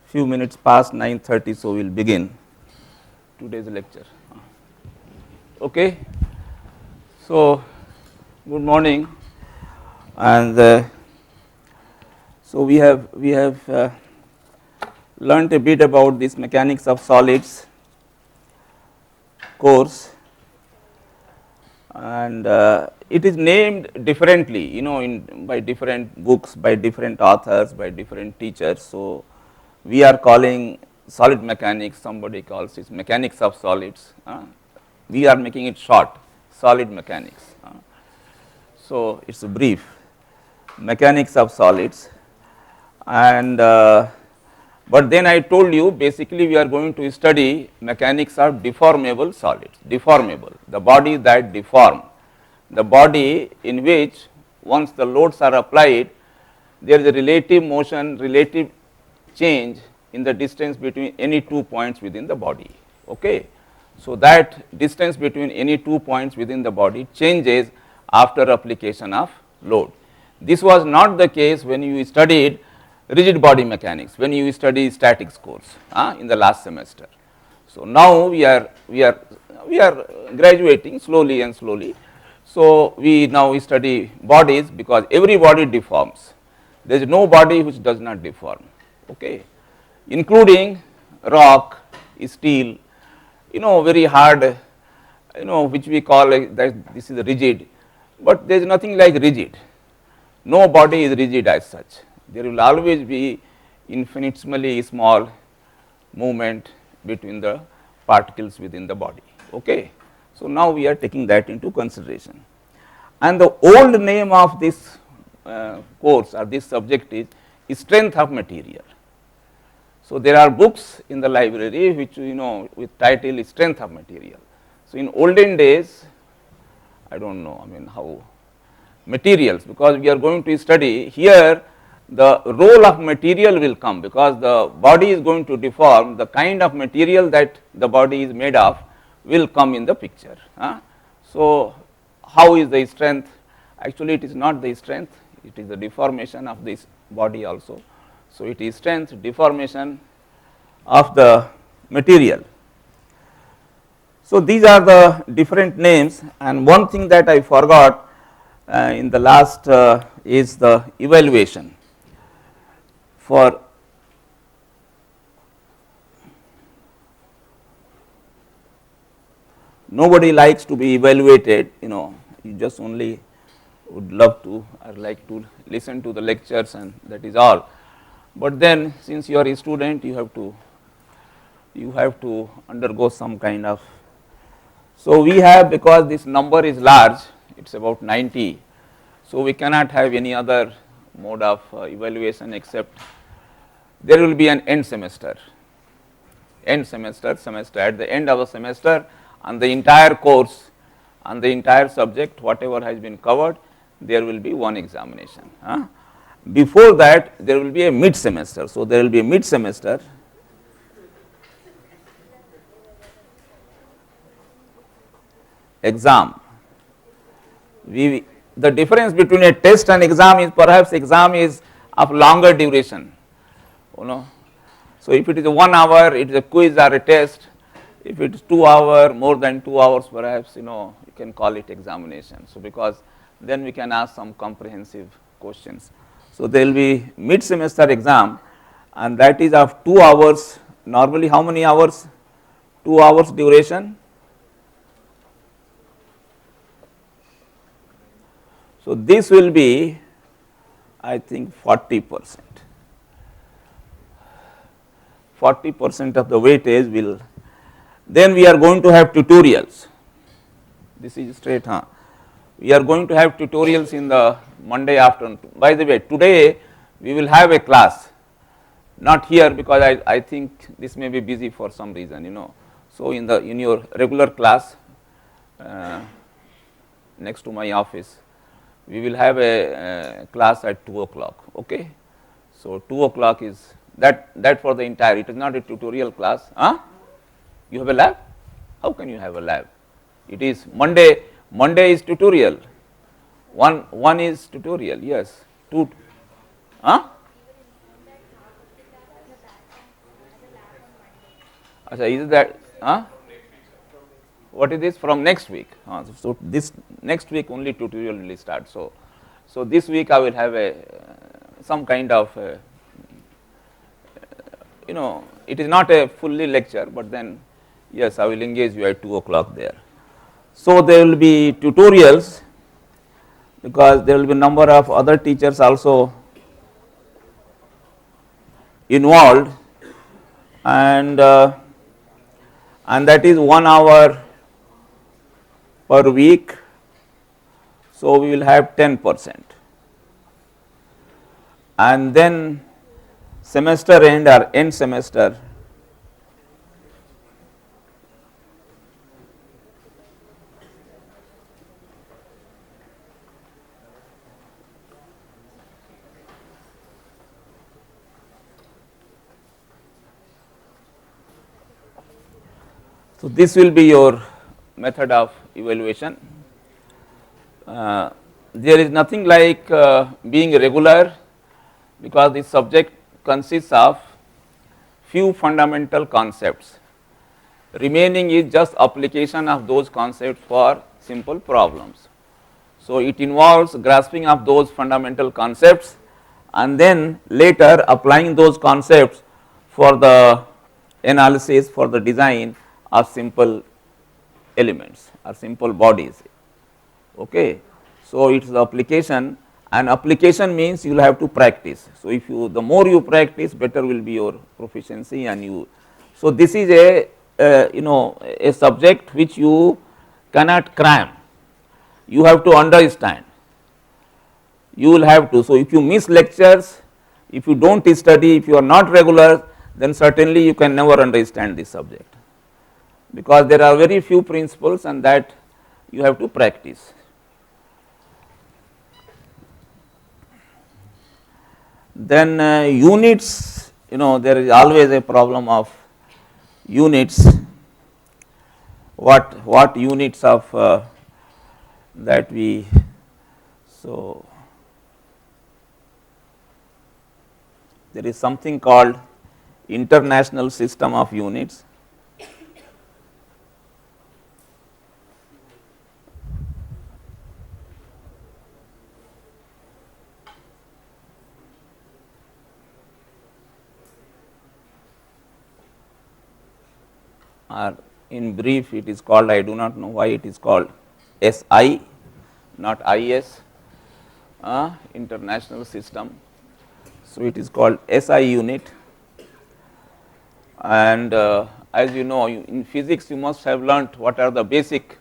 few minutes past 9:30, so we will begin today's lecture. Okay. So, good morning, and so we have learnt a bit about this mechanics of solids course, and it is named differently, by different books, by different authors, by different teachers. So, we are calling solid mechanics, somebody calls it mechanics of solids. We are making it short, solid mechanics. So, it is a brief mechanics of solids, and but then I told you basically we are going to study mechanics of deformable solids, deformable, the body that deform, the body in which once the loads are applied, there is a relative motion, relative change in the distance between any 2 points within the body. Okay. So, that distance between any 2 points within the body changes after application of load. This was not the case when you studied rigid body mechanics, when you study statics course in the last semester. So, now we are graduating slowly and slowly. So, we now study bodies because every body deforms. There is no body which does not deform, okay, including rock, steel, very hard, which we call that this is rigid, but there is nothing like rigid. No body is rigid as such. There will always be infinitesimally small movement between the particles within the body. Okay. So, now we are taking that into consideration, and the old name of this course or this subject is strength of material. So, there are books in the library which with title strength of material. So, in olden days, I do not know, I mean how materials, because we are going to study here the role of material will come, because the body is going to deform, the kind of material that the body is made of will come in the picture. So, how is the strength? Actually, it is not the strength, it is the deformation of this body also. So, it is strength, deformation of the material. So, these are the different names, and one thing that I forgot in the last is the evaluation. For nobody likes to be evaluated, you just only would love to or like to listen to the lectures, and that is all. But then since you are a student, you have to undergo some kind of. So, we have, because this number is large, it is about 90. So, we cannot have any other mode of evaluation except there will be an end semester at the end of a semester, on the entire course, on the entire subject, whatever has been covered, there will be one examination. Before that, there will be a mid semester. So, there will be a mid semester. Exam. The difference between a test and exam is perhaps exam is of longer duration. So, if it is a 1 hour, it is a quiz or a test. If it is 2 hours, more than 2 hours, perhaps you can call it examination. So, because then we can ask some comprehensive questions. So, there will be mid semester exam, and that is of 2 hours. Normally, how many hours? 2 hours duration. So, this will be, I think, 40%. 40% of the weightage will. Then we are going to have tutorials. This is straight. We are going to have tutorials in the Monday afternoon. By the way, today we will have a class, not here, because I think this may be busy for some reason. So, in your regular class next to my office, we will have a class at 2 o'clock. Okay. So, 2 o'clock is that for the entire, it is not a tutorial class. You have a lab? How can you have a lab? It is Monday is tutorial, one is tutorial, yes, 2, Acha, is that, what is this from next week? So this next week only tutorial will start. So this week I will have a some kind of it is not a fully lecture, but then yes, I will engage you at 2 o'clock there. So there will be tutorials, because there will be number of other teachers also involved, and that is 1 hour per week. So we will have 10%, and then semester end or end semester, so this will be your method of evaluation. There is nothing like being regular, because this subject consists of few fundamental concepts. Remaining is just application of those concepts for simple problems. So it involves grasping of those fundamental concepts and then later applying those concepts for the analysis, for the design of simple elements or simple bodies. Okay. So it is the application, and application means you will have to practice. So if you, the more you practice, better will be your proficiency, and you. So this is a a subject which you cannot cram. You have to understand. You will have to. So if you miss lectures, if you don't study, if you are not regular, then certainly you can never understand this subject, because there are very few principles, and that you have to practice. Then units, there is always a problem of units. What units of that we, so there is something called International System of Units. Or in brief it is called, I do not know why it is called SI, not IS, International System. So it is called SI unit, and as you know, in physics you must have learnt what are the basic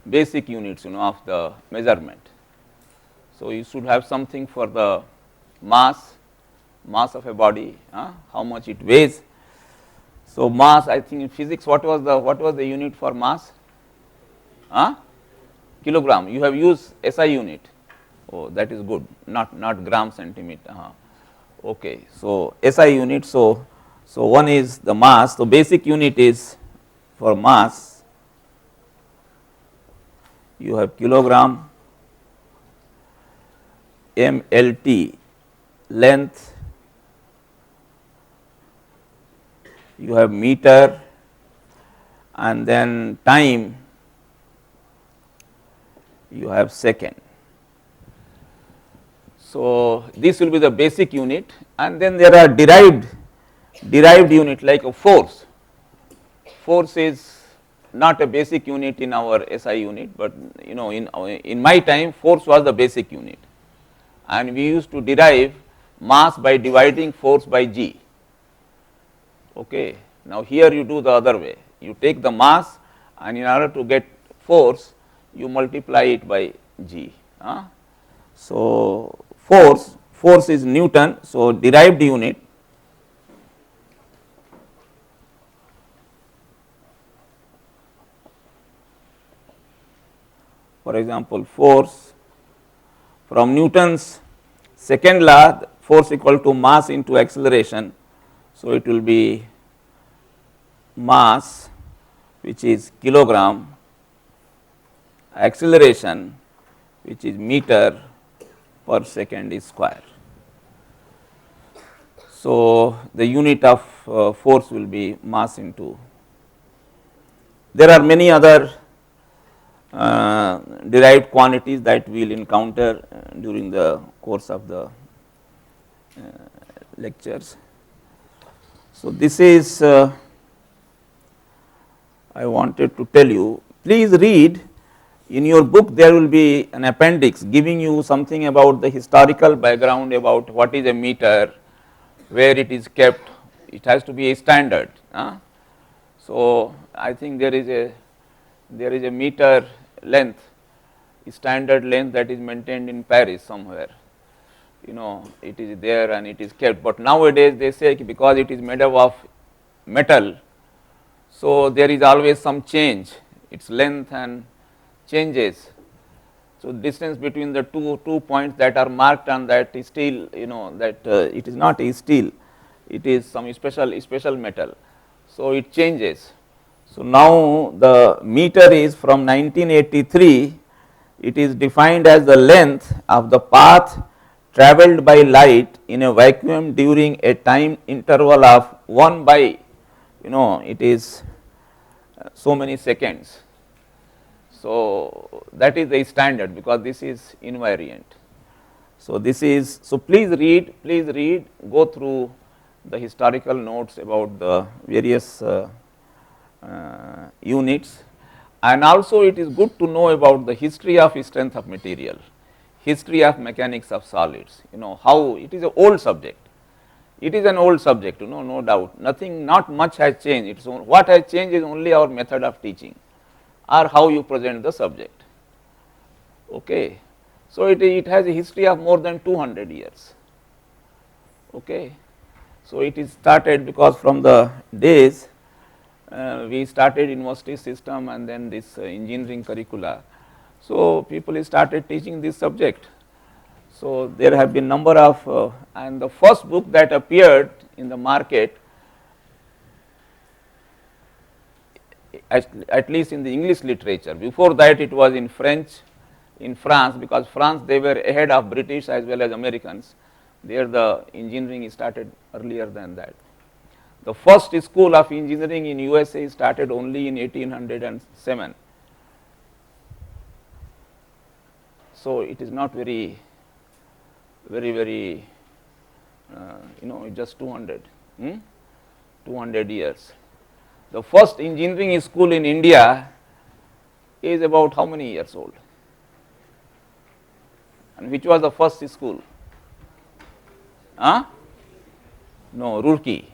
units of the measurement. So you should have something for the mass of a body, how much it weighs. So mass, I think in physics, what was the unit for mass? Kilogram. You have used SI unit. Oh, that is good. Not gram centimeter. Okay. So SI unit. So one is the mass. So basic unit is for mass. You have kilogram, MLT, length. You have meter, and then time, you have second. So this will be the basic unit, and then there are derived unit like a force. Force is not a basic unit in our SI unit, but in my time force was the basic unit, and we used to derive mass by dividing force by G. Okay. Now here you do the other way, you take the mass, and in order to get force you multiply it by G. So force is Newton. So derived unit, for example, force from Newton's second law, force equal to mass into acceleration. So it will be mass, which is kilogram, acceleration, which is meter per second square. So, the unit of force will be mass into. There are many other derived quantities that we will encounter during the course of the lectures. So, this is I wanted to tell you. Please read in your book, there will be an appendix giving you something about the historical background about what is a meter, where it is kept, it has to be a standard. So, I think there is a meter length, standard length that is maintained in Paris somewhere, it is there and it is kept, but nowadays they say because it is made up of metal, so there is always some change, its length and changes. So, distance between the two points that are marked on that steel, that it is not a steel, it is some special metal. So, it changes. So, now the meter is from 1983, it is defined as the length of the path travelled by light in a vacuum during a time interval of 1 by, it is so many seconds. So, that is the standard because this is invariant. So, this is, so please read, go through the historical notes about the various units, and also it is good to know about the history of strength of material, history of mechanics of solids, how it is an old subject. It is an old subject, no doubt, not much has changed, it's what has changed is only our method of teaching or how you present the subject. Okay. So, it has a history of more than 200 years. Okay. So, it is started because from the days we started university system and then this engineering curricula. So, people started teaching this subject. So, there have been number of and the first book that appeared in the market, at least in the English literature, before that it was in French, in France, because France they were ahead of British as well as Americans, there the engineering started earlier than that. The first school of engineering in USA started only in 1807. So, it is not very just 200 years. The first engineering school in India is about how many years old? And which was the first school? No, Roorkee,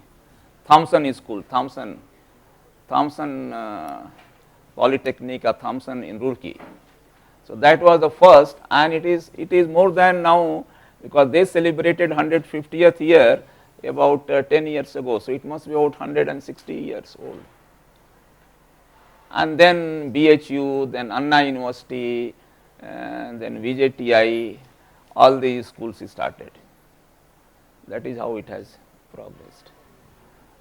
Thompson School, Thompson Polytechnic or Thompson in Roorkee. So, that was the first, and it is more than now, because they celebrated 150th year about 10 years ago. So, it must be about 160 years old. And then BHU, then Anna University, and then VJTI, all these schools started. That is how it has progressed.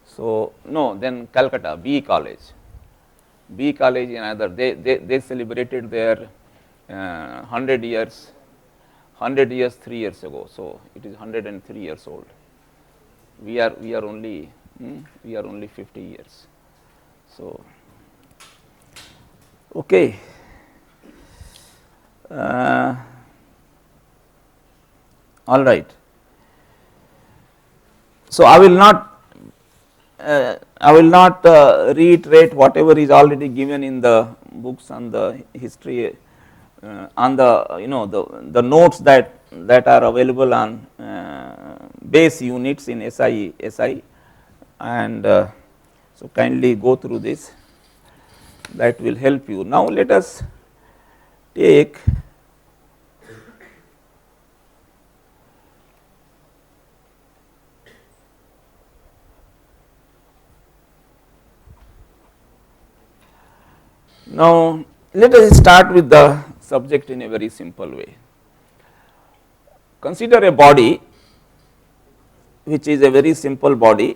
So, no, then Calcutta, B College in another, they celebrated their 100 years 3 years ago. So, it is 103 years old. We are only 50 years. So, okay. All right. So, I will not reiterate whatever is already given in the books on the history, on the the notes that are available on base units in SI, and so kindly go through this, that will help you. Now, let us take now let us start with the subject in a very simple way. Consider a body which is a very simple body.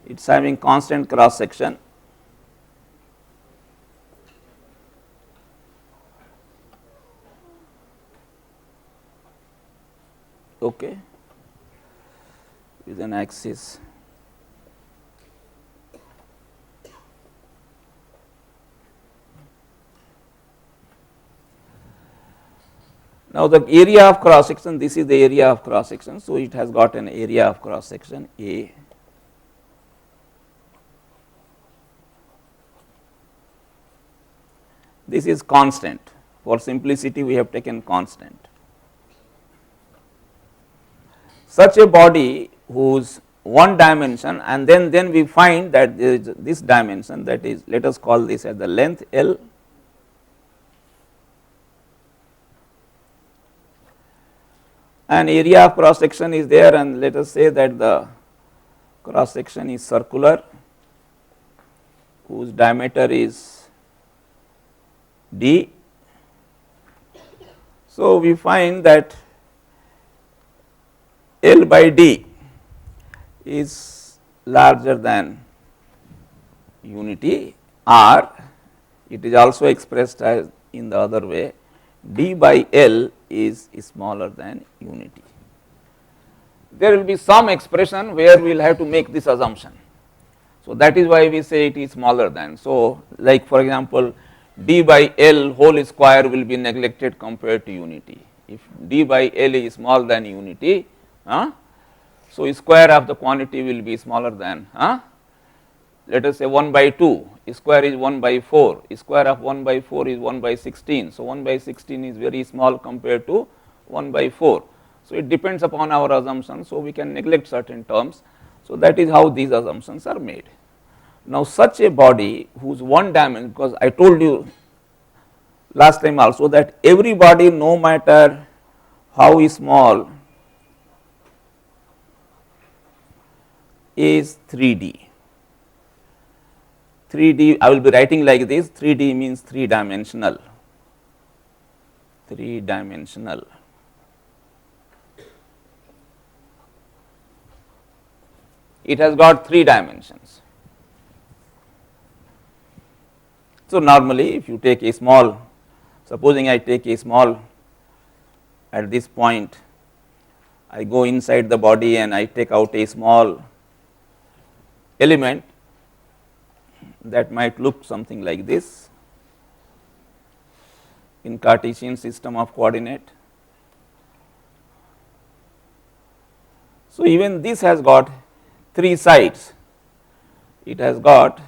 It is having constant cross section. okay, with an axis. Now, the area of cross section, this is the area of cross section. So, it has got an area of cross section A. This is constant. For simplicity, we have taken constant. Such a body whose one dimension, and then we find that there is this dimension, that is, let us call this as the length L, and area of cross section is there, and let us say that the cross section is circular, whose diameter is d. So, we find that L by d is larger than unity, or it is also expressed as in the other way, d by L is smaller than unity. There will be some expression where we will have to make this assumption. So, that is why we say it is smaller than. So, like for example, d by L whole square will be neglected compared to unity. If d by L is smaller than unity, so square of the quantity will be smaller than, let us say 1 by 2, square is 1 by 4, square of 1 by 4 is 1 by 16. So, 1 by 16 is very small compared to 1 by 4. So, it depends upon our assumption. So, we can neglect certain terms. So, that is how these assumptions are made. Now, such a body whose one dimension, because I told you last time also that every body, no matter how small, is 3D. 3D, I will be writing like this, 3D means 3 dimensional, 3 dimensional. It has got 3 dimensions. So, normally if you take a small, supposing I take a small at this point, I go inside the body and I take out a small element that might look something like this in Cartesian system of coordinate. So, even this has got 3 sides. It has got,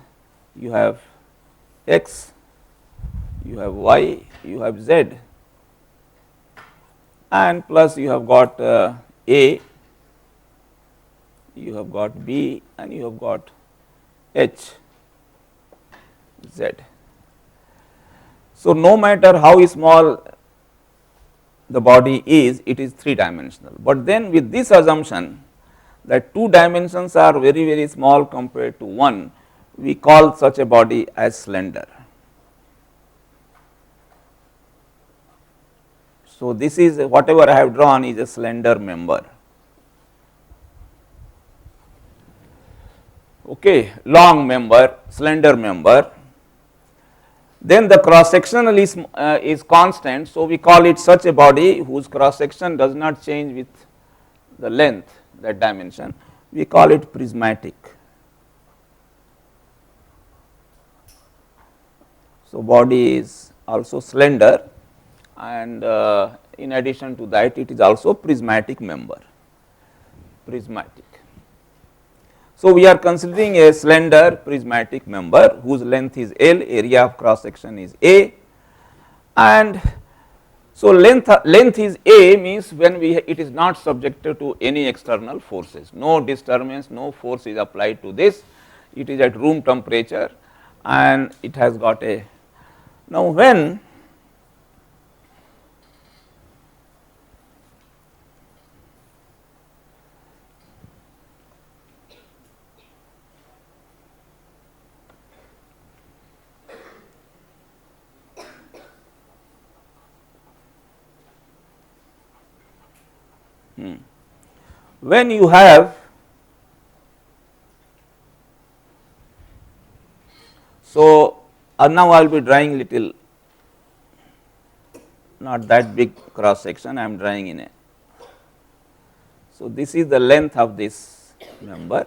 you have x, you have y, you have z, and plus you have got a, you have got b, and you have got h, z. So, no matter how small the body is, it is 3 dimensional, but then with this assumption that 2 dimensions are very, very small compared to 1, we call such a body as slender. So, this is whatever I have drawn is a slender member. Okay, long member, slender member. Then the cross sectional is constant. So, we call it such a body whose cross section does not change with the length, that dimension. We call it prismatic. So, body is also slender, and in addition to that it is also prismatic member, prismatic. So, we are considering a slender prismatic member whose length is L, area of cross section is A, and so length is A means when it is not subjected to any external forces, no disturbance, no force is applied to this, it is at room temperature and it has got a. Now, when when you have, so now I will be drawing little, not that big cross section, I am drawing in a So, this is the length of this member.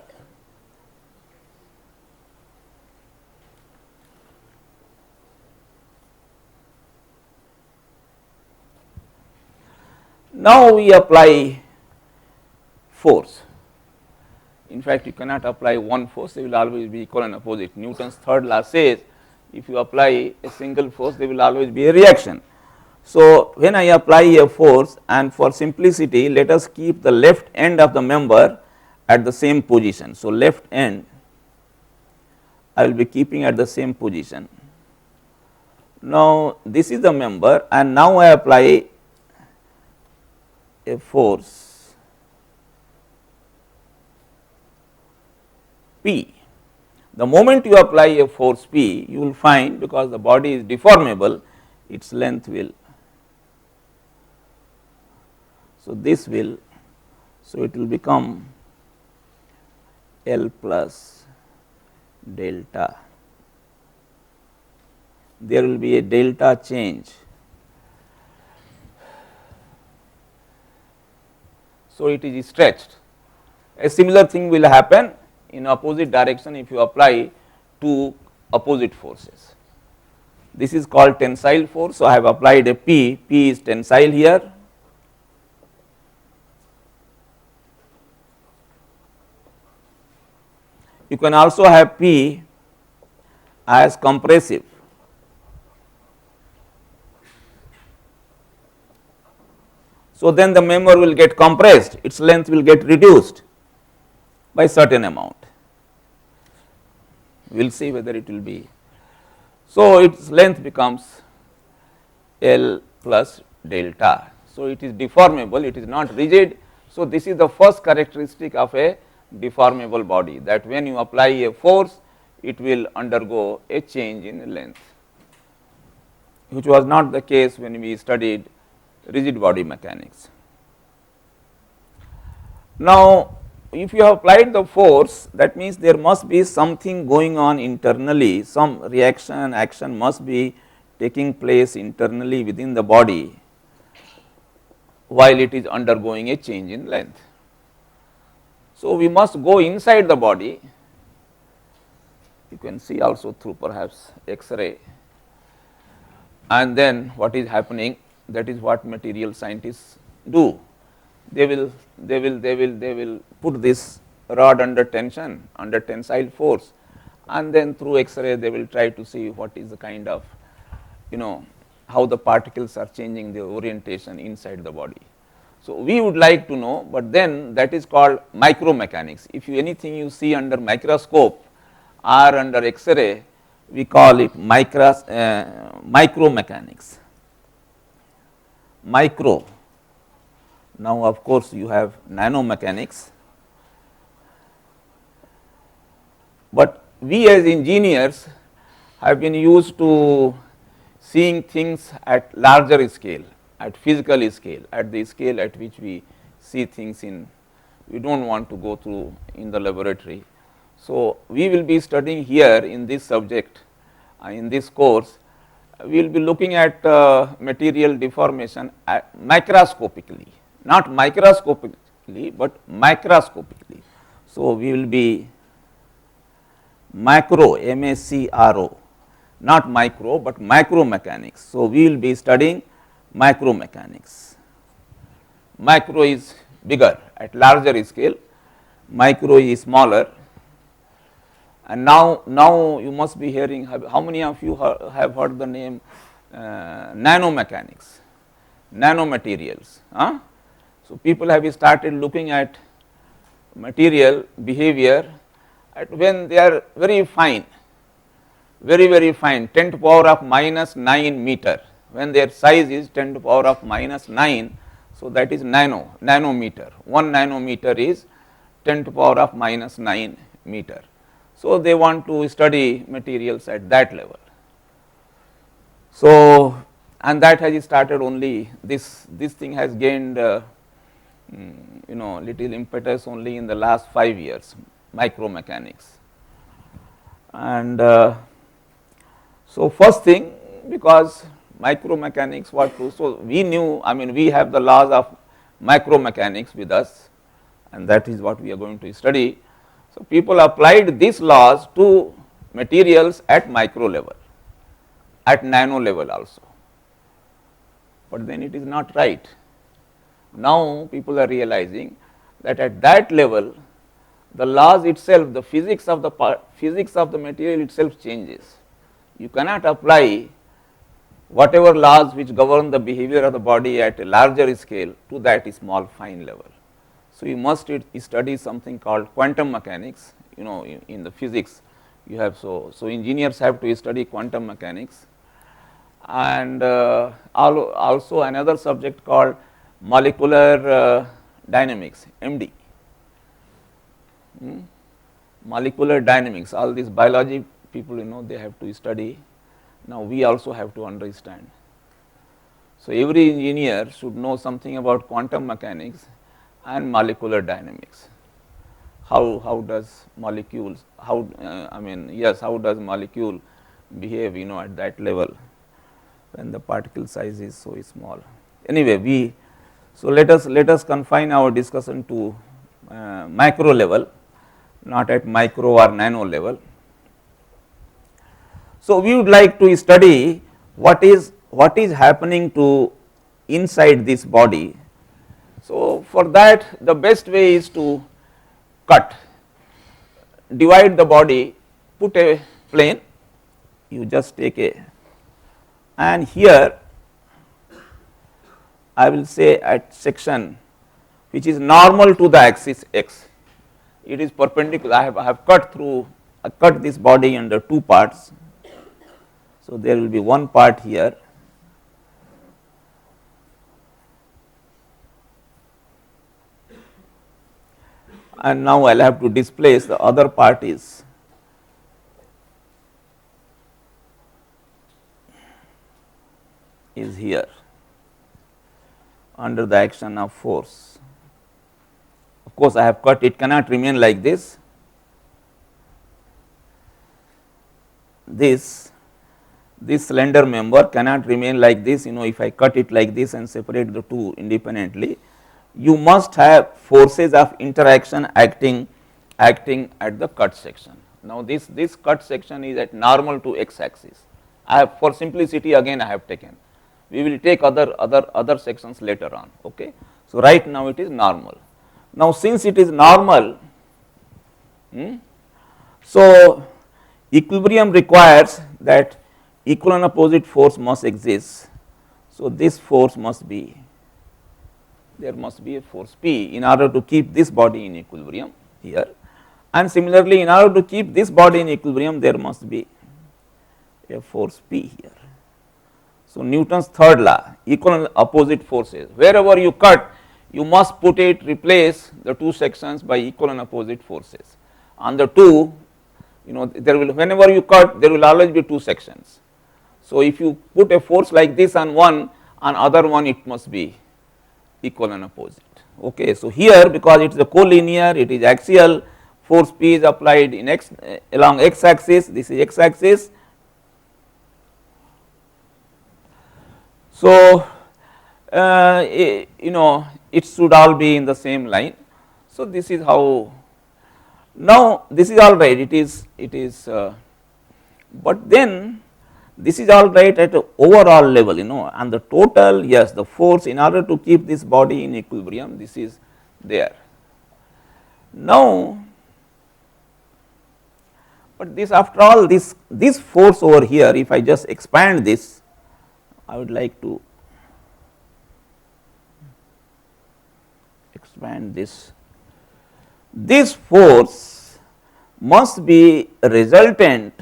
Now, we apply force. In fact, you cannot apply one force, they will always be equal and opposite. Newton's third law says if you apply a single force, there will always be a reaction. So, when I apply a force, and for simplicity let us keep the left end of the member at the same position. So, left end I will be keeping at the same position. Now, this is the member and now I apply a force P. The moment you apply a force P, you will find, because the body is deformable, its length will. So, this will, so it will become L plus delta. There will be a delta change. So, it is stretched. A similar thing will happen in opposite direction if you apply two opposite forces. This is called tensile force. So, I have applied a P, P is tensile here. You can also have P as compressive. So, then the member will get compressed, its length will get reduced by certain amount. We will see whether it will be. So, its length becomes L plus delta. So, it is deformable, it is not rigid. So, this is the first characteristic of a deformable body, that when you apply a force, it will undergo a change in length, which was not the case when we studied rigid body mechanics. Now, if you have applied the force, that means there must be something going on internally, some reaction, action must be taking place internally within the body while it is undergoing a change in length. So, we must go inside the body, you can see also through perhaps X-ray, and then what is happening, that is what material scientists do. They will put this rod under tension, under tensile force, and then through X-ray they will try to see what is the kind of, how the particles are changing their orientation inside the body. So, we would like to know, but then that is called micromechanics. If anything you see under microscope or under X-ray, we call it micromechanics. Micro. Now, of course, you have nanomechanics, but we as engineers have been used to seeing things at larger scale, at physical scale, at the scale at which we see things in, we do not want to go through in the laboratory. So, we will be studying here in this subject, in this course, we will be looking at material deformation microscopically, not microscopically, but microscopically. So, we will be macro, M-A-C-R-O, not micro, but micromechanics. So, we will be studying micromechanics. Micro is bigger, at larger scale, micro is smaller. And now you must be hearing, how many of you have heard the name nanomechanics, nanomaterials. So, people have started looking at material behavior at when they are very fine, very fine, 10 to the power of minus 9 meter, when their size is 10 to the power of minus 9. So, that is nanometer, 1 nanometer is 10 to the power of minus 9 meter. So, they want to study materials at that level. So, and that has started only, this thing has gained little impetus only in the last 5 years, micromechanics. And so, first thing, because micromechanics what to, so we knew, we have the laws of micromechanics with us. and that is what we are going to study. So, people applied these laws to materials at micro level, at nano level also, but then it is not right. Now, people are realizing that at that level the laws itself, the physics of the material itself changes. You cannot apply whatever laws which govern the behavior of the body at a larger scale to that small fine level. So, you must study something called quantum mechanics, in the physics you have. So engineers have to study quantum mechanics, and also another subject called molecular dynamics, MD. Molecular dynamics, all these biology people, they have to study. Now, we also have to understand. So, every engineer should know something about quantum mechanics and molecular dynamics. How does molecules, how does molecule behave, at that level when the particle size is so small. Anyway, so let us confine our discussion to macro level, not at micro or nano level. So, we would like to study what is happening to inside this body. So, for that the best way is to divide the body, put a plane, you just take and here I will say at section which is normal to the axis x, it is perpendicular. I have cut this body under two parts. So, there will be one part here, and now I will have to displace the other part is here under the action of force. Of course, I have cut, it cannot remain like this. This slender member cannot remain like this, if I cut it like this and separate the two independently. You must have forces of interaction acting at the cut section. Now, this cut section is at normal to x axis. I have, for simplicity, again I have taken. We will take other sections later on. Okay. So, right now it is normal. Now, since it is normal, so equilibrium requires that equal and opposite force must exist. So, this force must be, there must be a force P in order to keep this body in equilibrium here, and similarly in order to keep this body in equilibrium there must be a force P here. So, Newton's third law, equal and opposite forces, wherever you cut you must replace the two sections by equal and opposite forces. On the two, there will, whenever you cut there will always be two sections. So, if you put a force like this on one, on other one it must be equal and opposite. Okay. So, here because it is a collinear, it is axial, force P is applied in along x axis, this is x axis. So, it should all be in the same line. So, this is how, now this is all right, it is but then this is all right at a overall level, and the total, yes, the force in order to keep this body in equilibrium, this is there. Now, but this, after all, this force over here, if I just expand this, I would like to expand this. This force must be resultant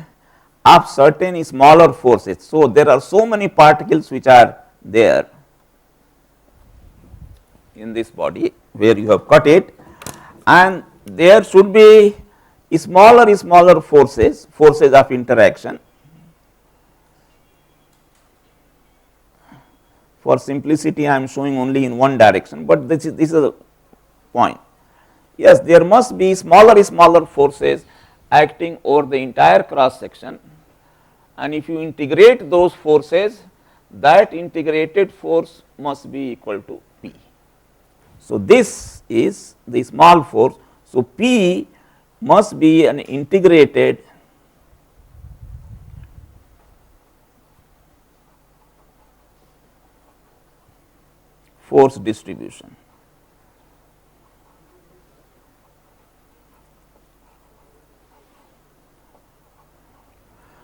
of certain smaller forces. So, there are so many particles which are there in this body where you have cut it, and there should be smaller forces of interaction. For simplicity I am showing only in one direction, but this is the point. Yes, there must be smaller forces acting over the entire cross section, and if you integrate those forces, that integrated force must be equal to P. So, this is the small force. So, P must be an integrated force distribution.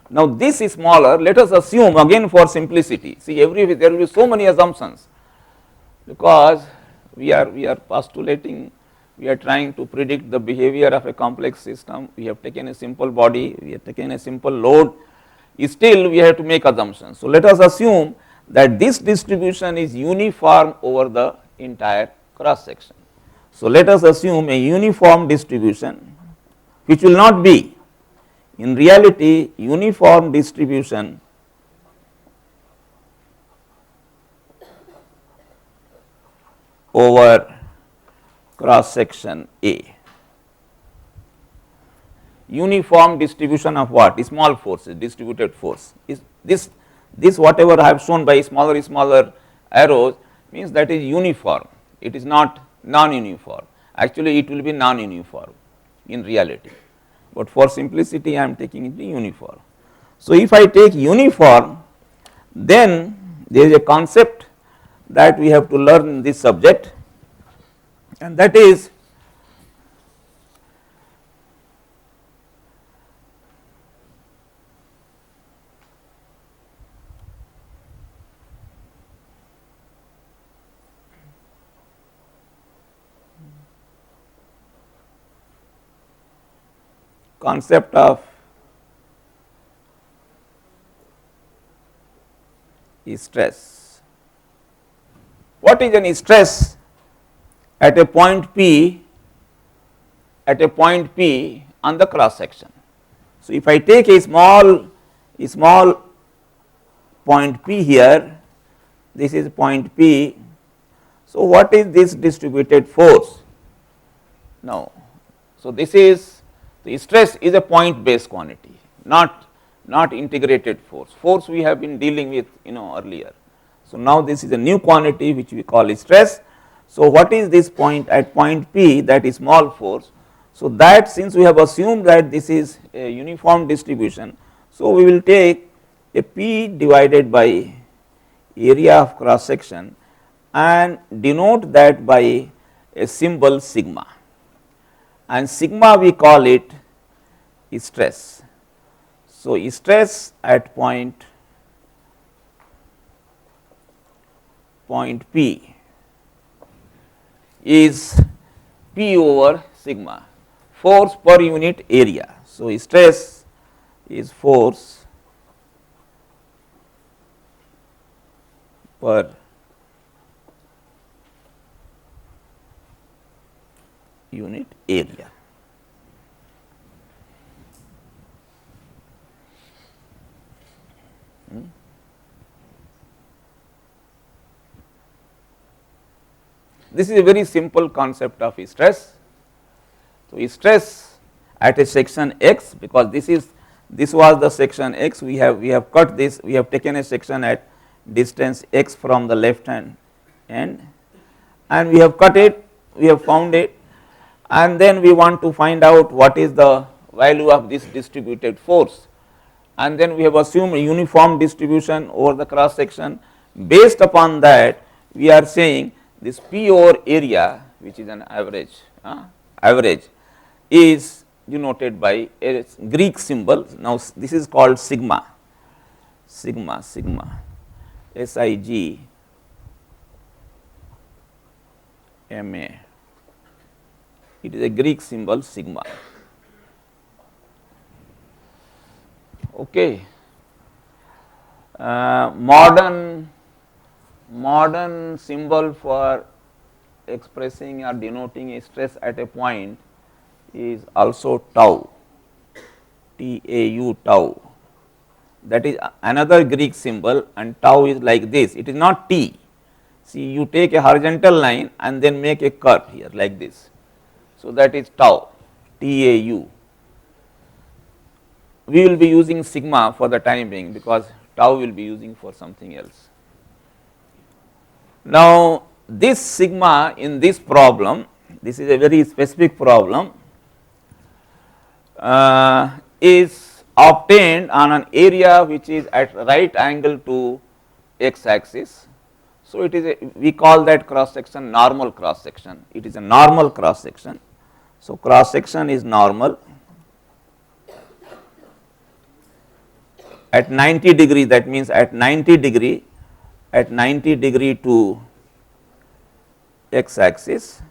Now, this is smaller, let us assume again for simplicity. See, there will be so many assumptions, because we are postulating, we are trying to predict the behavior of a complex system. We have taken a simple body, we have taken a simple load, still we have to make assumptions. So, let us assume that this distribution is uniform over the entire cross section. So, let us assume a uniform distribution, which will not be. In reality, uniform distribution over cross section A. Uniform distribution of what? Small forces, distributed force. Is this whatever I have shown by smaller arrows means that is uniform. It is not non-uniform. Actually, it will be non-uniform in reality, but for simplicity I am taking it uniform. So, if I take uniform, then there is a concept that we have to learn in this subject, and that is concept of stress. What is an stress at a point P on the cross section? So, if I take a small point P here, this is point P. So, what is this distributed force? Now, so this is the stress is a point based quantity, not integrated force. Force we have been dealing with earlier. So, now this is a new quantity which we call stress. So, what is this point at point P, that is small force? So, that since we have assumed that this is a uniform distribution, so we will take a P divided by area of cross section and denote that by a symbol sigma, and sigma we call it stress. So, stress at point P is P over sigma, force per unit area. So, stress is force per unit area. This is a very simple concept of stress. So, stress at a section x, because this was the section x, we have cut this, we have taken a section at distance x from the left hand end, and we have cut it, we have found it, and then we want to find out what is the value of this distributed force, and then we have assumed a uniform distribution over the cross section. Based upon that, we are saying this P over area, which is an average, is denoted by a Greek symbol. Now, this is called sigma, SIGMA, it is a Greek symbol sigma. Okay. Modern symbol for expressing or denoting a stress at a point is also tau, TAU, tau. That is another Greek symbol, and tau is like this. It is not T. See, you take a horizontal line and then make a curve here like this. So, that is tau, TAU. We will be using sigma for the time being, because tau will be using for something else. Now, this sigma in this problem, this is a very specific problem, is obtained on an area which is at right angle to x axis. So, it is a, we call that cross section normal cross section, it is a normal cross section. So, cross section is normal at 90 degree, that means at 90 degree to x axis,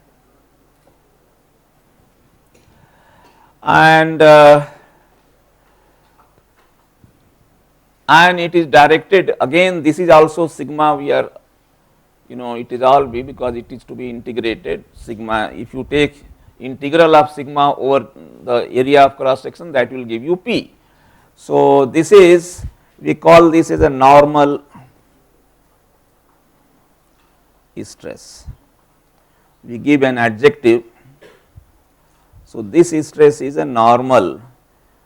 and it is directed, again this is also sigma, we are, you know, it is all b because it is to be integrated sigma. If you take integral of sigma over the area of cross section, that will give you p. So, this is, we call this as a normal stress, we give an adjective. So, this stress is a normal,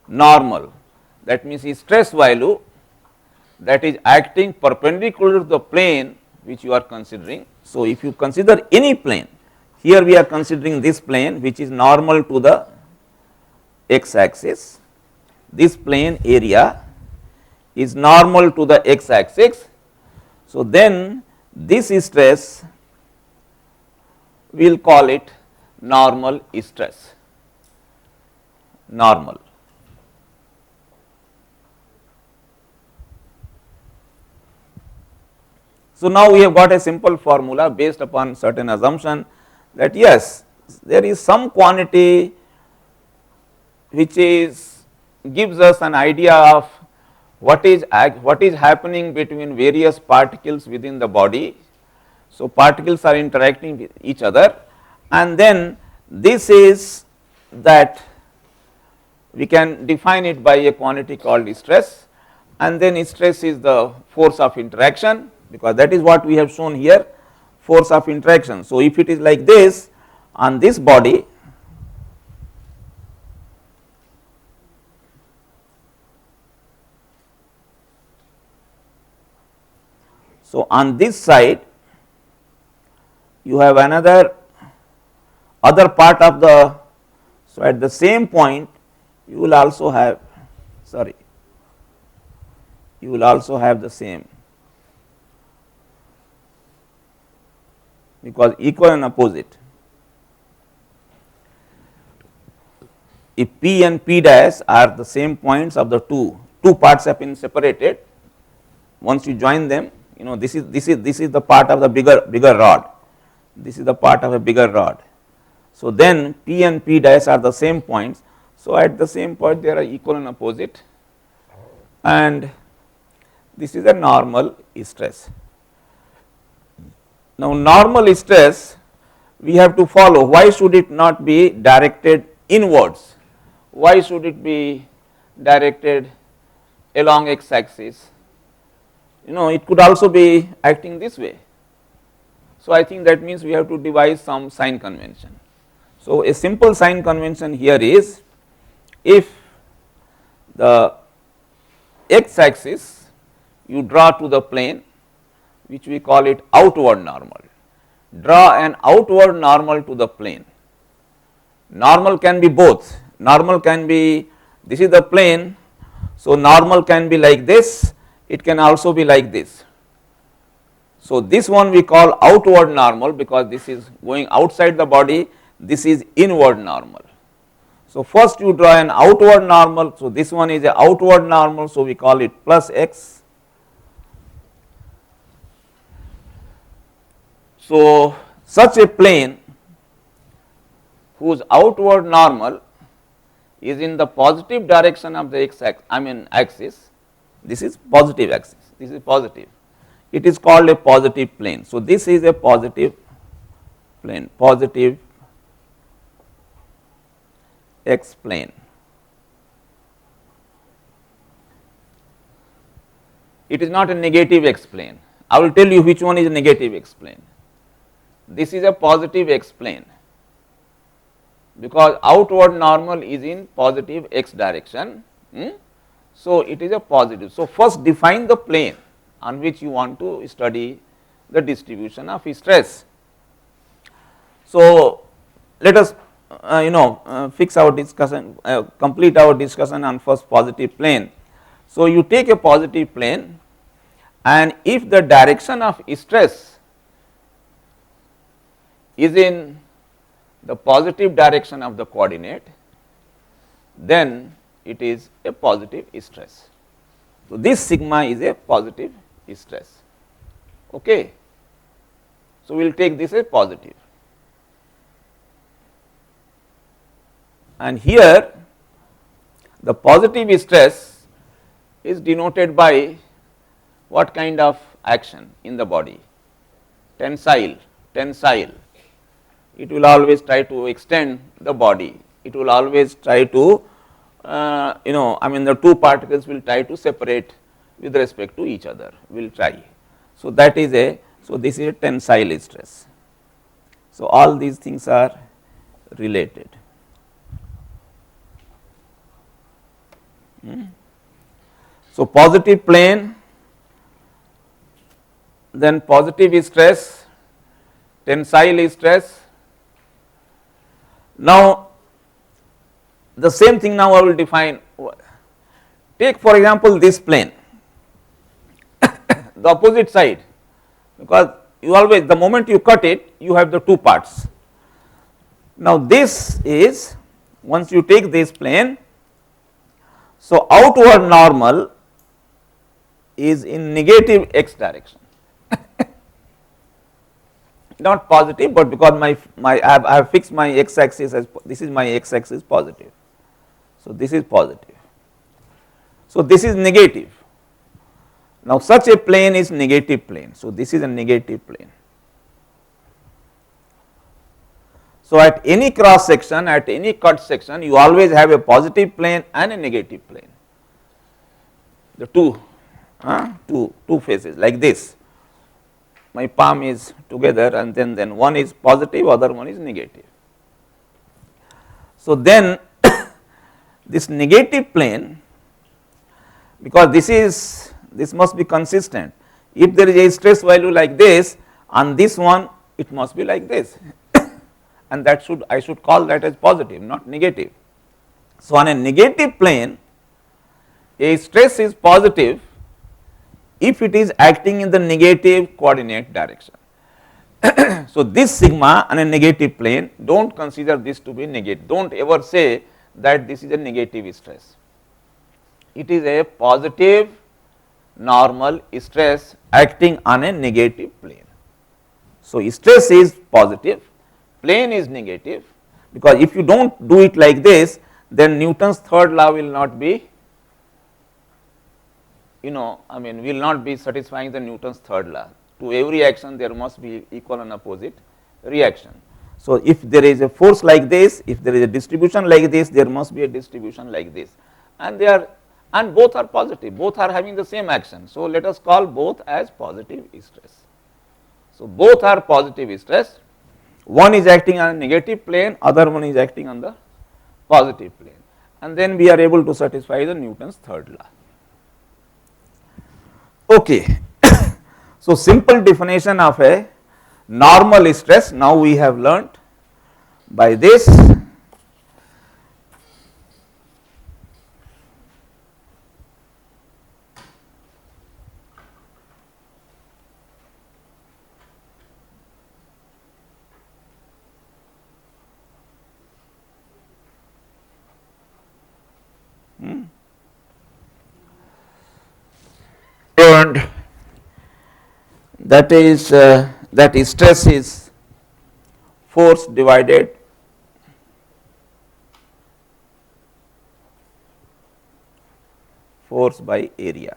that means stress value that is acting perpendicular to the plane which you are considering. So, if you consider any plane, here we are considering this plane which is normal to the x axis, this plane area is normal to the x axis. So, then this stress we will call it normal stress, normal. So, now we have got a simple formula based upon certain assumption that yes, there is some quantity which is gives us an idea of what is happening between various particles within the body. So, particles are interacting with each other, and then this is that we can define it by a quantity called stress, and then stress is the force of interaction, because that is what we have shown here, force of interaction. So, if it is like this on this body, so on this side you have another other part of the, so at the same point you will also have, you will also have the same, because equal and opposite. If P and P dash are the same points of the two parts have been separated, once you join them, you know, this is the part of the bigger rod, this is the part of a bigger rod. So, then P and P dash are the same points. So, at the same point they are equal and opposite, and this is a normal stress. Now, normal stress we have to follow, why should it not be directed inwards, why should it be directed along x axis, you know, it could also be acting this way. So, I think that means we have to devise some sign convention. So, a simple sign convention here is, if the x axis you draw to the plane which we call it outward normal, draw an outward normal to the plane. Normal can be both, normal can be, this is the plane, so normal can be like this, it can also be like this. So, this one we call outward normal because this is going outside the body, this is inward normal. So, first you draw an outward normal, so this one is a outward normal, so we call it plus x. So, such a plane whose outward normal is in the positive direction of the x axis, this is positive axis, this is positive, it is called a positive plane. So, this is a positive plane, positive x plane. It is not a negative x plane, I will tell you which one is a negative x plane. This is a positive x plane because outward normal is in positive x direction. So, it is a positive. So, first define the plane on which you want to study the distribution of stress. So, let us fix our discussion, complete our discussion on first positive plane. So, you take a positive plane, and if the direction of stress is in the positive direction of the coordinate, then it is a positive stress. So, this sigma is a positive stress. Okay. So, we will take this as positive, and here the positive stress is denoted by what kind of action in the body? Tensile. It will always try to extend the body, it will always try to the two particles will try to separate with respect to each other, will try. So, that is this is a tensile stress. So, all these things are related. So, positive plane, then positive stress, tensile stress. Now, the same thing now I will define. Take for example, this plane, the opposite side, because you always, the moment you cut it, you have the two parts. Now, this is, once you take this plane, so outward normal is in negative x direction, not positive, but because I have fixed my x axis as, this is my x axis positive. So, this is positive. So, this is negative. Now, such a plane is negative plane. So, this is a negative plane. So, at any cross section, at any cut section, you always have a positive plane and a negative plane, the two faces like this. My palm is together, and then one is positive, other one is negative. So, then this negative plane, because this must be consistent. If there is a stress value like this, on this one it must be like this and that I should call that as positive, not negative. So, on a negative plane, a stress is positive if it is acting in the negative coordinate direction. So, this sigma on a negative plane, do not consider this to be negative, do not ever say that this is a negative stress. It is a positive normal stress acting on a negative plane. So, stress is positive, plane is negative, because if you do not do it like this, then Newton's third law will not be, will not be satisfying the Newton's third law. To every action there must be equal and opposite reaction. So, if there is a force like this, if there is a distribution like this, there must be a distribution like this, and both are positive, both are having the same action. So, let us call both as positive stress. So, both are positive stress, one is acting on a negative plane, other one is acting on the positive plane, and then we are able to satisfy the Newton's third law. Okay. So, simple definition of a normal stress now we have learnt by this. And that is that stress is force divided force by area,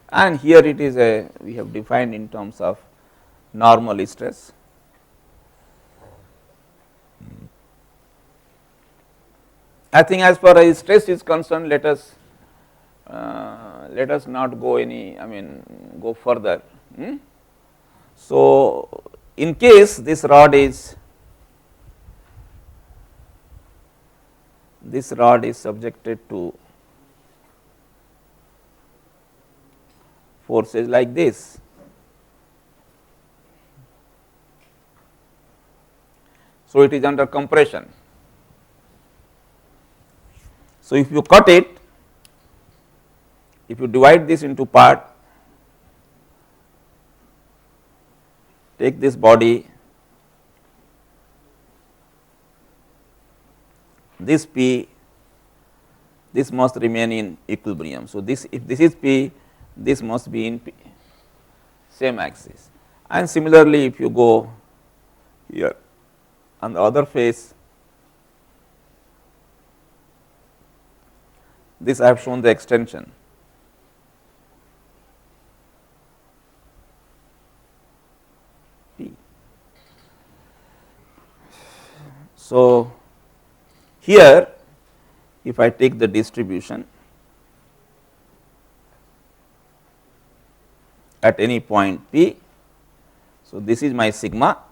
and here it is we have defined in terms of normal stress. I think as far as stress is concerned, let us not go go further. So, in case this rod is subjected to forces like this, So, it is under compression. So, if you cut it, if you divide this into part, take this body, this P, this must remain in equilibrium. So, this if this is P, this must be in P, same axis. And similarly, if you go here on the other face, this I have shown the extension. P. So, here if I take the distribution at any point P, so this is my sigma,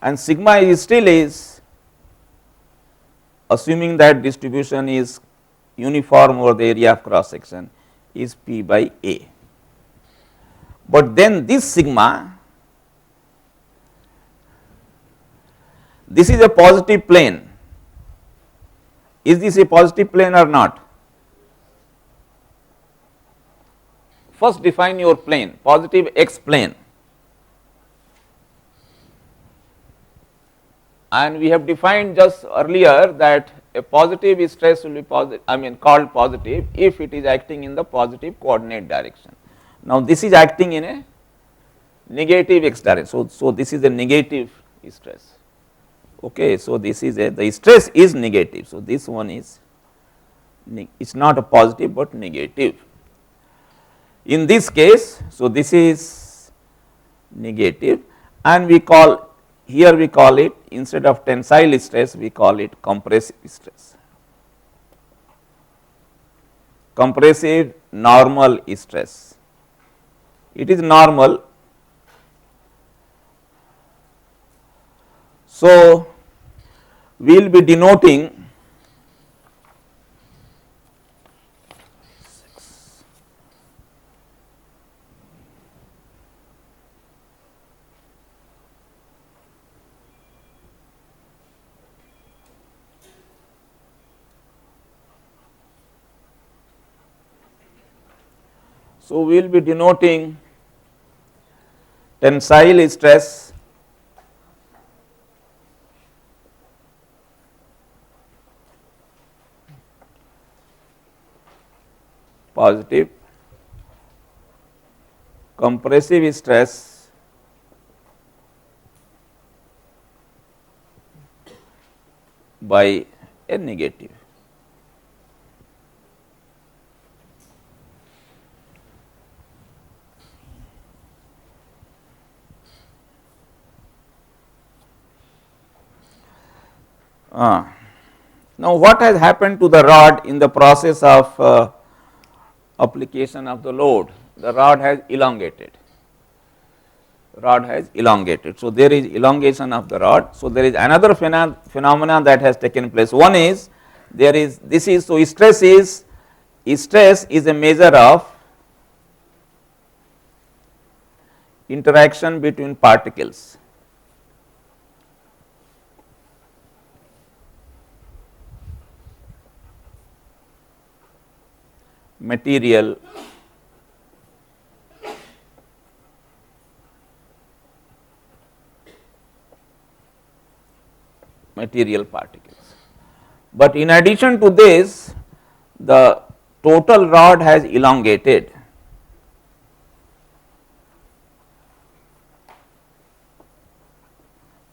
and sigma is still is, assuming that distribution is uniform over the area of cross section, is P by A. But then this sigma, this is a positive plane. Is this a positive plane or not? First define your plane, positive x plane, and we have defined just earlier that a positive stress will be positive, called positive if it is acting in the positive coordinate direction. Now, this is acting in a negative x direction. So, this is a negative stress. Okay, so this is the stress is negative. So, this one is it's not a positive, but negative. In this case, so this is negative, and we call here we call it, instead of tensile stress, we call it compressive stress. Compressive normal stress. It is normal. So, we will be denoting so we will be denoting tensile stress positive, compressive stress by a negative. Now, what has happened to the rod in the process of application of the load? The rod has elongated. Rod has elongated. So, there is elongation of the rod. So, there is another phenomena that has taken place. One is there is this is so stress is a measure of interaction between particles. Material particles. But in addition to this, the total rod has elongated.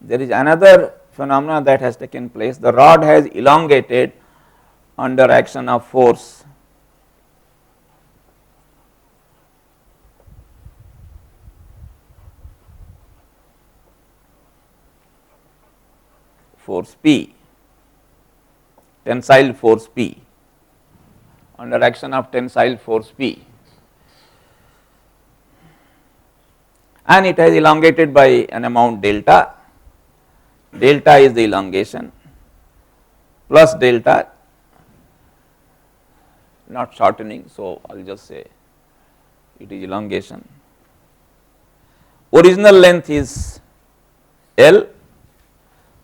There is another phenomena that has taken place. The rod has elongated under action of force. Force P, tensile force P, under action of tensile force P, and it has elongated by an amount delta. Delta is the elongation plus delta, not shortening. So, I will just say it is elongation. Original length is L.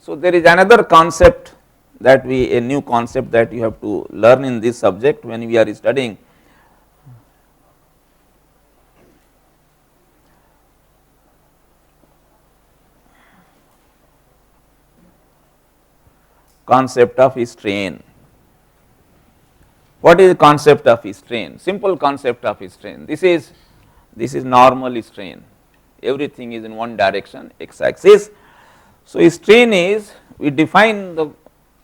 So, there is another concept that a new concept that you have to learn in this subject when we are studying concept of strain. What is the concept of strain? Simple concept of strain. This is normal strain. Everything is in one direction, x axis. So, strain is, we define the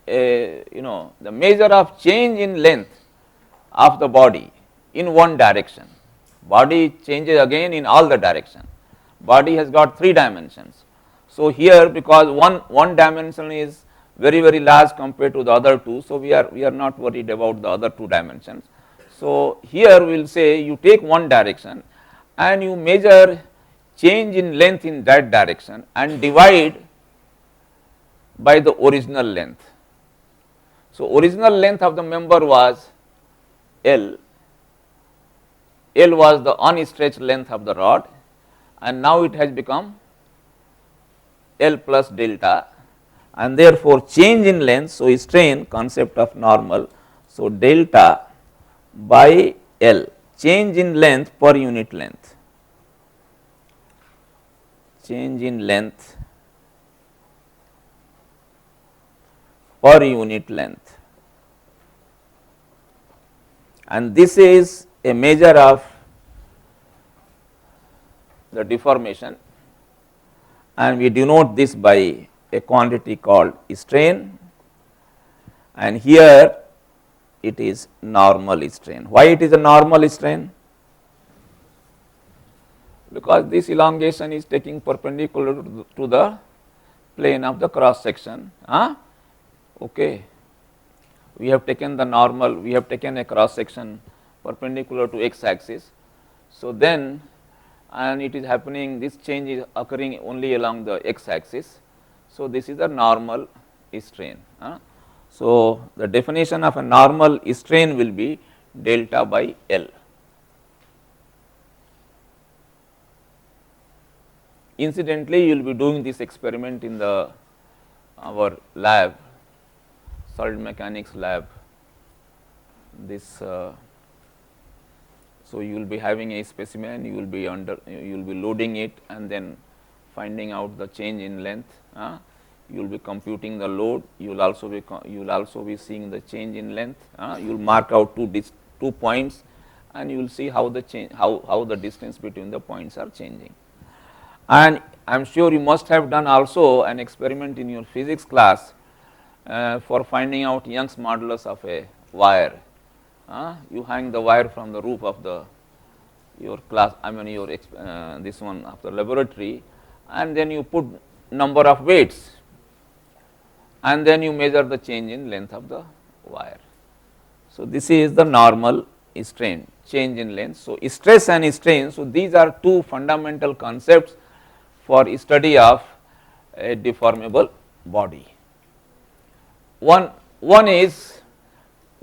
the measure of change in length of the body in one direction. Body changes again in all the direction. Body has got 3 dimensions. So, here because one dimension is very large compared to the other 2. So, we are not worried about the other 2 dimensions. So, here we will say you take one direction and you measure change in length in that direction and divide by the original length. So, original length of the member was L. L was the unstretched length of the rod, and now it has become L plus delta, and therefore, change in length. So, strain concept of normal. So, delta by L, change in length per unit length, change in length per unit length, and this is a measure of the deformation, and we denote this by a quantity called strain, and here it is normal strain. Why it is a normal strain? Because this elongation is taking perpendicular to the plane of the cross section. Okay. We have taken the normal, we have taken a cross section perpendicular to x axis. So, then and it is happening, this change is occurring only along the x axis. So, this is the normal strain. So, the definition of a normal strain will be delta by L. Incidentally, you will be doing this experiment in our lab, solid mechanics lab. This so you will be having a specimen, you will be loading it and then finding out the change in length. You will be computing the load. You will also be seeing the change in length. You will mark out 2 points, and you will see how the change how the distance between the points are changing. And I am sure you must have done also an experiment in your physics class for finding out Young's modulus of a wire. You hang the wire from the roof of your class, this one of the laboratory, and then you put number of weights, and then you measure the change in length of the wire. So, this is the normal strain, change in length. So, stress and strain. So, these are 2 fundamental concepts for study of a deformable body. One is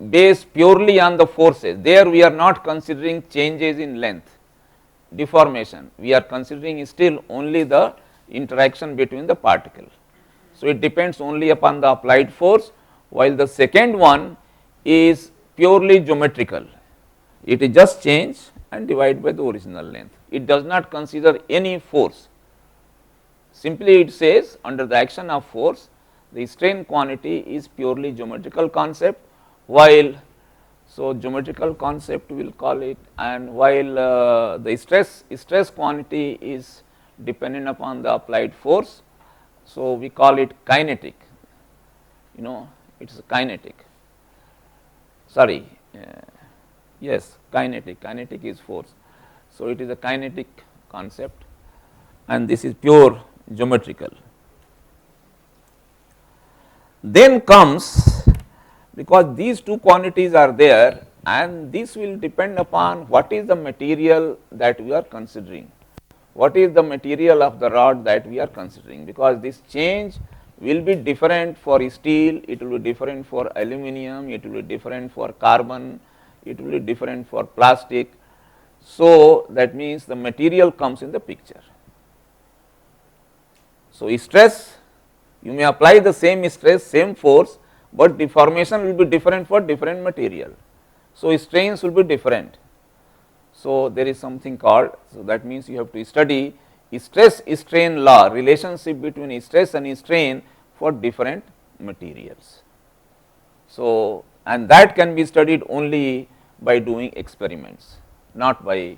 based purely on the forces. There we are not considering changes in length, deformation. We are considering still only the interaction between the particle. So, it depends only upon the applied force, while the second one is purely geometrical. It is just change and divide by the original length. It does not consider any force. Simply it says under the action of force, the strain quantity is purely geometrical concept, while so geometrical concept we will call it, and while the stress quantity is dependent upon the applied force. So, we call it kinetic, it is kinetic, sorry, yes, kinetic is force. So, it is a kinetic concept, and this is pure geometrical. Then comes, because these 2 quantities are there, and this will depend upon what is the material that we are considering, what is the material of the rod that we are considering, because this change will be different for steel, it will be different for aluminum, it will be different for carbon, it will be different for plastic. So, that means the material comes in the picture. So, stress You may apply the same stress, same force, but the formation will be different for different material. So, strains will be different. So, there is something called, so that means you have to study stress strain law, relationship between stress and strain for different materials. So, and that can be studied only by doing experiments, not by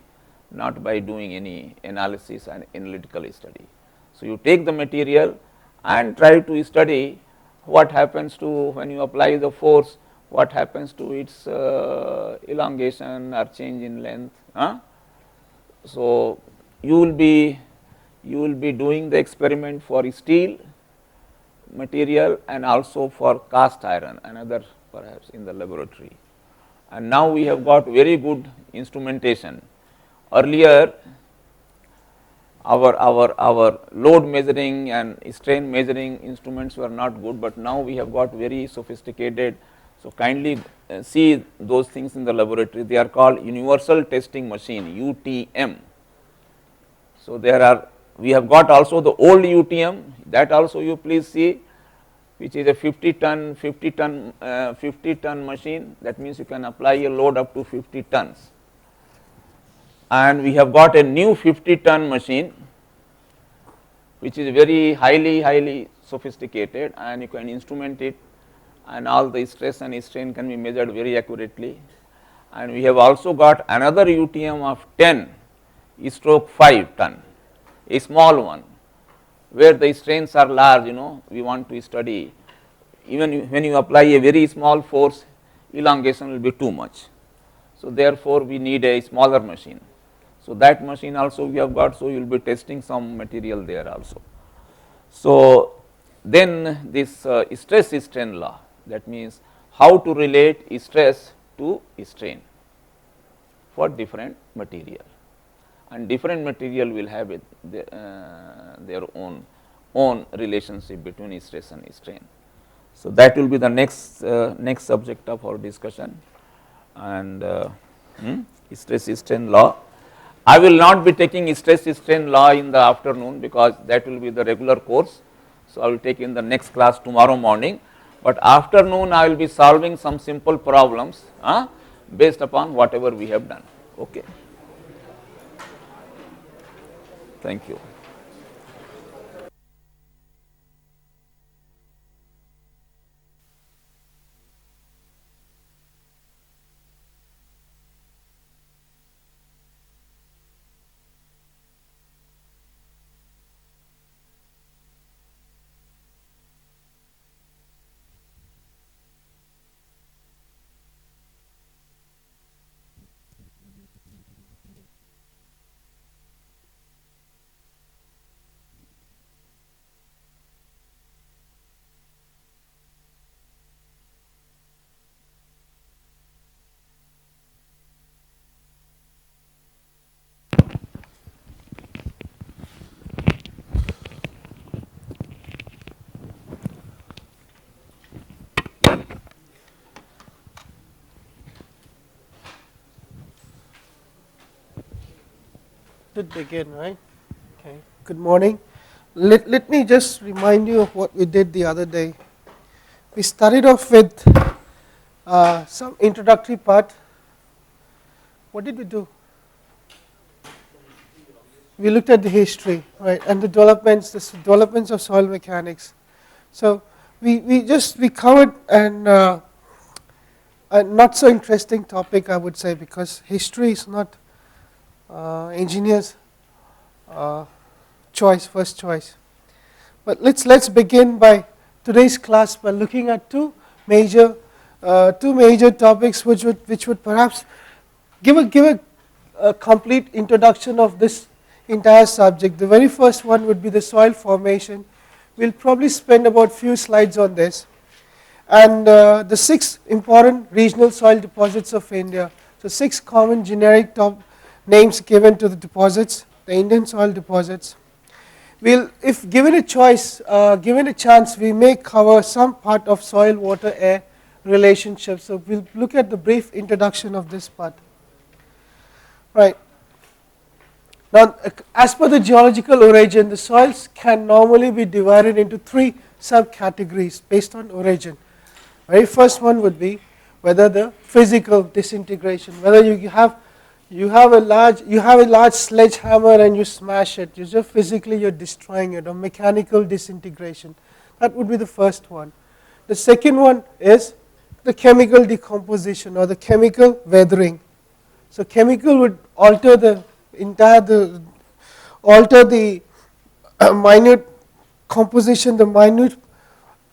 doing any analysis and analytical study. So, you take the material and try to study what happens to when you apply the force, what happens to its elongation or change in length. So, you will be doing the experiment for steel material and also for cast iron, another perhaps in the laboratory. And now we have got very good instrumentation. Earlier our load measuring and strain measuring instruments were not good, but now we have got very sophisticated. So, kindly see those things in the laboratory, they are called universal testing machine, UTM. So, there are, we have got also the old UTM, that also you please see, which is a 50 ton machine, that means you can apply a load up to 50 tons. And we have got a new 50 ton machine, which is very highly sophisticated, and you can instrument it, and all the stress and strain can be measured very accurately. And we have also got another UTM of 10/5 ton, a small one, where the strains are large, we want to study, even when you apply a very small force, elongation will be too much. So, therefore, we need a smaller machine. So, that machine also we have got, so you will be testing some material there also. So, then this stress strain law, that means how to relate stress to strain for different material, and different material will have their own relationship between stress and strain. So, that will be the next subject of our discussion, and stress strain law. I will not be taking stress strain law in the afternoon, because that will be the regular course. So, I will take in the next class tomorrow morning, but afternoon I will be solving some simple problems based upon whatever we have done. Okay. Thank you. Did begin, right? Okay. Good morning. Let me just remind you of what we did the other day. We started off with some introductory part. What did we do? We looked at the history, right, and the developments of soil mechanics. So we covered a not so interesting topic, I would say, because history is not engineers' first choice. But let's begin by today's class by looking at two major topics which would perhaps give a complete introduction of this entire subject. The very first one would be the soil formation. We'll probably spend about few slides on this, and the 6 important regional soil deposits of India. So 6 common generic names given to the deposits, the Indian soil deposits. If given a choice, given a chance, we may cover some part of soil, water, air relationship. So we'll look at the brief introduction of this part. Right. Now, as per the geological origin, the soils can normally be divided into 3 subcategories based on origin. Very first one would be whether the physical disintegration, whether you have a large sledgehammer and you smash it, you're destroying it, or mechanical disintegration. That would be the first one. The second one is the chemical decomposition or the chemical weathering. So chemical would alter the minute composition, the minute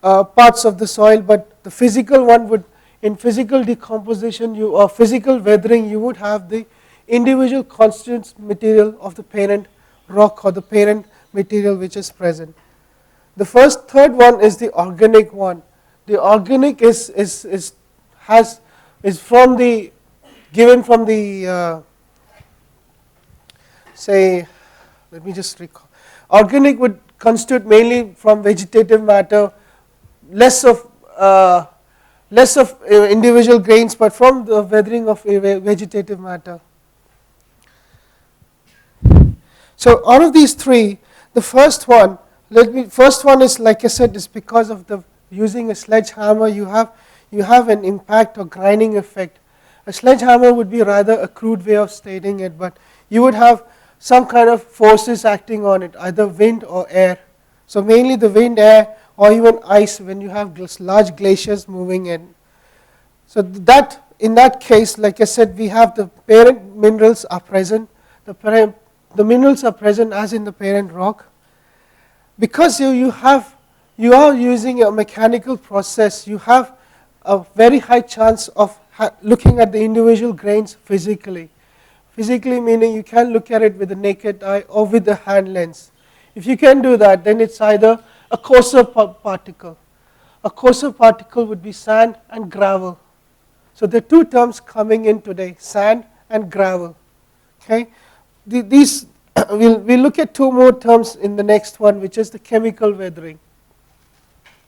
parts of the soil, but the physical one would, in physical decomposition or physical weathering, you would have the individual constituent material of the parent rock or the parent material which is present. The third one is the organic one. The organic is given from the say, let me just recall. Organic would constitute mainly from vegetative matter, less of individual grains, but from the weathering of vegetative matter. So out of these three, the first one is, like I said, is because of the using a sledgehammer, you have an impact or grinding effect. A sledgehammer would be rather a crude way of stating it, but you would have some kind of forces acting on it, either wind or air. So mainly the wind, air, or even ice when you have large glaciers moving in. So that, in that case, like I said, we have the parent minerals are present. The minerals are present as in the parent rock. Because you are using a mechanical process, you have a very high chance of looking at the individual grains physically. Physically meaning you can look at it with the naked eye or with the hand lens. If you can do that, then it's either a coarser particle. A coarser particle would be sand and gravel. So there are two terms coming in today, sand and gravel. Okay, these we'll look at two more terms in the next one, which is the chemical weathering.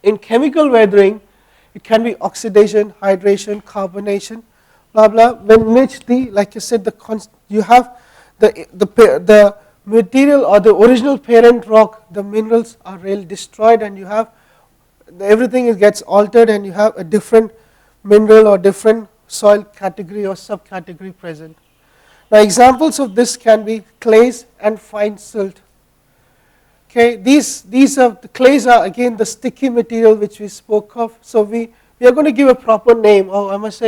In chemical weathering, it can be oxidation, hydration, carbonation, blah blah. When which like I said, you have the material or the original parent rock, the minerals are really destroyed, and you have everything gets altered, and you have a different mineral or different soil category or subcategory present. Now examples of this can be clays and fine silt. Okay, these are the clays are again the sticky material which we spoke of. So we are going to give a proper name, or I must say